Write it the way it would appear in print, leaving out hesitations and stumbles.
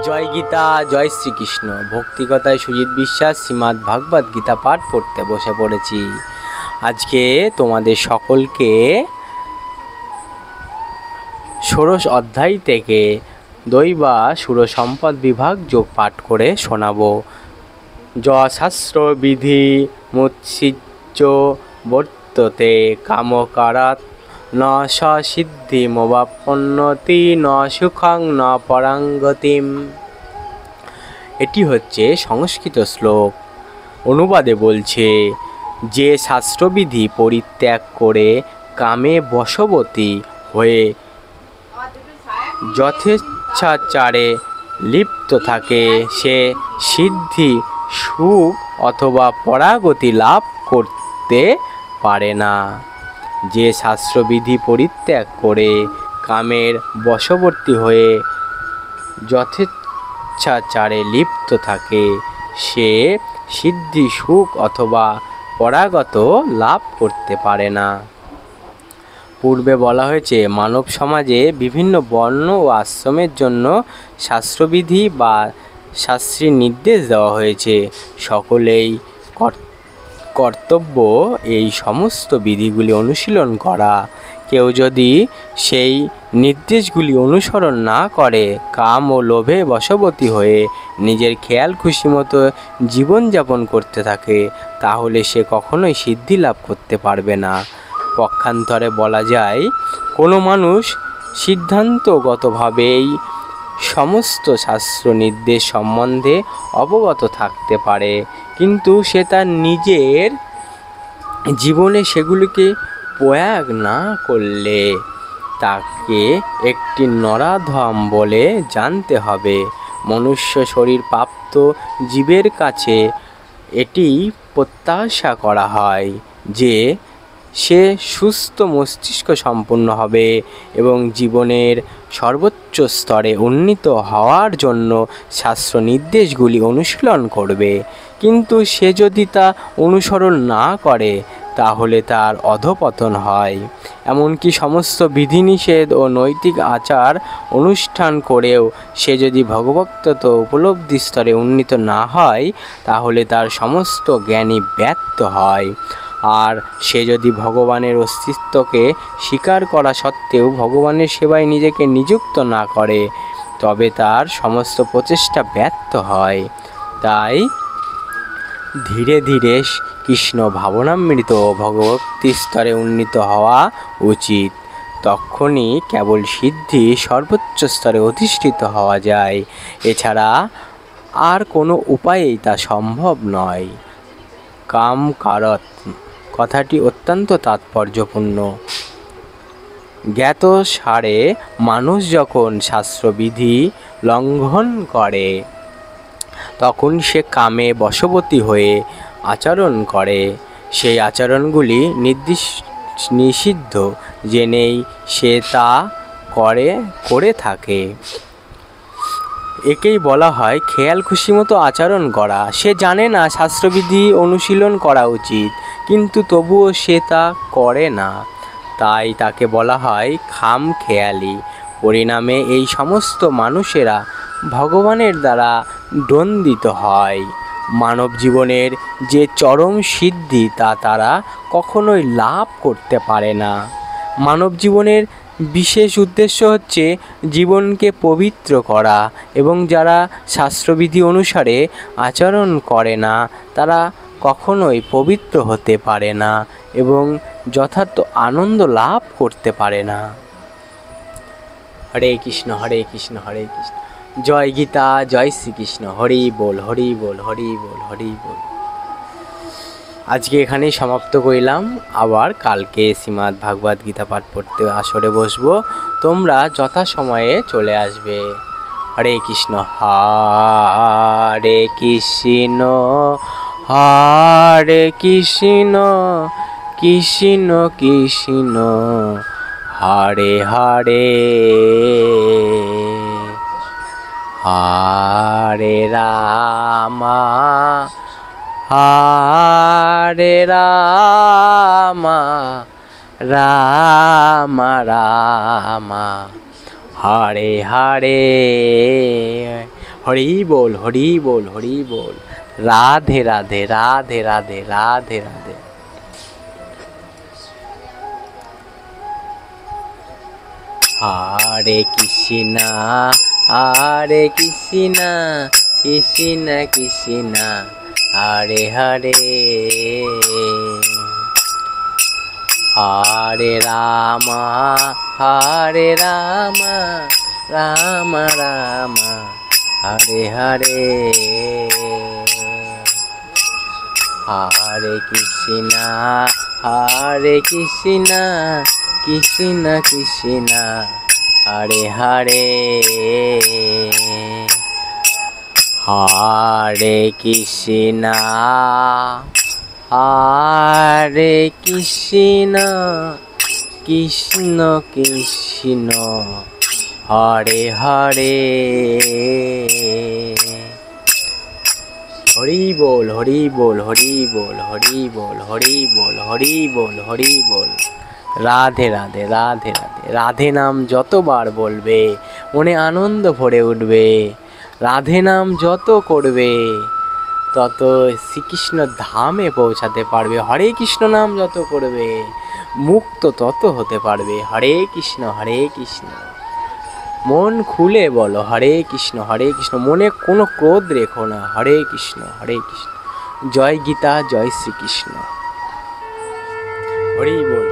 জয় গীতা, জয় শ্রীকৃষ্ণ। ভক্তিকথায় সুজিত বিশ্বাস শ্রীমদ্ ভাগবত গীতা পাঠ পড়তে বসে পড়েছি। আজকে তোমাদের সকলকে ষোড়শ অধ্যায় থেকে দৈবা সুর সম্পদ বিভাগ যোগ পাঠ করে শোনাবো। যশাস্ত্র বিধি মুৎসিচ্চ বর্ততে কামকারাৎ ন সিদ্ধিমবাপ্নোতি ন সুখং ন পরাঙ্গতিম। এটি হচ্ছে সংস্কৃত শ্লোক। অনুবাদে বলছে, যে শাস্ত্রবিধি পরিত্যাগ করে কামে বশবর্তী হয়ে যথেচ্ছাচারে লিপ্ত থাকে, সে সিদ্ধি, সুখ অথবা পরাগতি লাভ করতে পারে না। যে শাস্ত্রবিধি পরিত্যাগ করে কামের বশবর্তী হয়ে যথেচ্ছাচারে লিপ্ত থাকে, সে সিদ্ধি, সুখ অথবা পরাগত লাভ করতে পারে না। পূর্বে বলা হয়েছে, মানব সমাজে বিভিন্ন বর্ণ ও আশ্রমের জন্য শাস্ত্রবিধি বা শাস্ত্রীর নির্দেশ দেওয়া হয়েছে। সকলেই কর্তব্য এই সমস্ত বিধিগুলি অনুশীলন করা। কেউ যদি সেই নির্দেশগুলি অনুসরণ না করে কাম ও লোভে বশবর্তী হয়ে নিজের খেয়াল খুশি মতো জীবনযাপন করতে থাকে, তাহলে সে কখনোই সিদ্ধি লাভ করতে পারবে না। পক্ষান্তরে বলা যায়, কোনো মানুষ সিদ্ধান্তগতভাবেই সমস্ত শাস্ত্র নির্দেশ সম্বন্ধে অবগত থাকতে পারে, কিন্তু সে তার নিজের জীবনে সেগুলিকে প্রয়োগ না করলে তাকে একটি নরাধম বলে জানতে হবে। মনুষ্য শরীর প্রাপ্ত জীবের কাছে এটি প্রত্যাশা করা হয় যে সে সুস্থ মস্তিষ্ক সম্পন্ন হবে এবং জীবনের সর্বোচ্চ স্তরে উন্নীত হওয়ার জন্য শাস্ত্র নির্দেশগুলি অনুশীলন করবে। কিন্তু সে যদি তা অনুসরণ না করে, তাহলে তার অধঃপতন হয়। এমনকি সমস্ত বিধিনিষেধ ও নৈতিক আচার অনুষ্ঠান করেও সে যদি ভগবত উপলব্ধি স্তরে উন্নীত না হয়, তাহলে তার সমস্ত জ্ঞানই ব্যর্থ হয়। আর সে যদি ভগবানের অস্তিত্বকে স্বীকার করা সত্ত্বেও ভগবানের সেবায় নিজেকে নিযুক্ত না করে, তবে তার সমস্ত প্রচেষ্টা ব্যর্থ হয়। তাই ধীরে ধীরে কৃষ্ণ ভাবনামৃত ভগবতী স্তরে উন্নীত হওয়া উচিত। তখনই কেবল সিদ্ধি সর্বোচ্চ স্তরে অধিষ্ঠিত হওয়া যায়। এছাড়া আর কোনো উপায়েই তা সম্ভব নয়। কাম কারত কথাটি অত্যন্ত তাৎপর্যপূর্ণ। জ্ঞাত সারে মানুষ যখন শাস্ত্রবিধি লঙ্ঘন করে, তখন সে কামে বশবর্তী হয়ে আচরণ করে। সেই আচরণগুলি নিষিদ্ধ জেনেই সে তা করে থাকে। একেই বলা হয় খেয়াল খুশি মতো আচরণ করা। সে জানে না শাস্ত্রবিধি অনুশীলন করা উচিত, কিন্তু তবুও সে তা করে না। তাই তাকে বলা হয় খামখেয়ালি। পরিণামে এই সমস্ত মানুষেরা ভগবানের দ্বারা দণ্ডিত হয়। মানব জীবনের যে চরম সিদ্ধি তা তারা কখনোই লাভ করতে পারে না। মানব জীবনের বিশেষ উদ্দেশ্য হচ্ছে জীবনকে পবিত্র করা, এবং যারা শাস্ত্রবিধি অনুসারে আচরণ করে না, তারা কখনোই পবিত্র হতে পারে না এবং যথার্থ আনন্দ লাভ করতে পারে না। হরে কৃষ্ণ, হরে কৃষ্ণ, হরে কৃষ্ণ। জয় গীতা, জয় শ্রীকৃষ্ণ। হরি বল, হরি বল, হরি বল, হরি বল। আজকে এখানেই সমাপ্ত করলাম। আবার কালকে শ্রীমদ্ ভাগবত গীতা পাঠ পড়তে আসরে বসবো। তোমরা যথাসময়ে চলে আসবে। হরে কৃষ্ণ, হরে কৃষ্ণ, হরে কৃষ্ণ, কৃষ্ণ কৃষ্ণ হরে হরে, হরে রামা, হরে রামা, রামা রামা হরে হরে, হরি বল, হরি বল, হরি বল। রাধে রাধে, রাধে রাধে, রাধে রাধে। হরে কৃষ্ণা, হরে কৃষ্ণা, কৃষ্ণা কৃষ্ণা হরে হরে, হরে রামা, হরে রামা, রাম রাম হরে হরে, হরে কৃষ্ণা, হরে কৃষ্ণা, কৃষ্ণা কৃষ্ণা হরে হরে, হরে কৃষ্ণা, হরে কৃষ্ণা, কৃষ্ণ কৃষ্ণ হরে হরে, হরি বল, হরি বল, হরি বল, হরি বল, হরি বল, হরি বল, হরি বল। রাধে রাধে, রাধে রাধে। রাধে নাম যতবার বলবে মনে আনন্দ ভরে উঠবে। রাধে নাম যত করবে তত শ্রীকৃষ্ণ ধামে পৌঁছাতে পারবে। হরে কৃষ্ণ নাম যত করবে মুক্ত তত হতে পারবে। হরে কৃষ্ণ, হরে কৃষ্ণ। মন খুলে বলো হরে কৃষ্ণ, হরে কৃষ্ণ। মনে কোনো ক্রোধ রেখো না। হরে কৃষ্ণ, হরে কৃষ্ণ। জয় গীতা, জয় শ্রীকৃষ্ণ। হরি বল।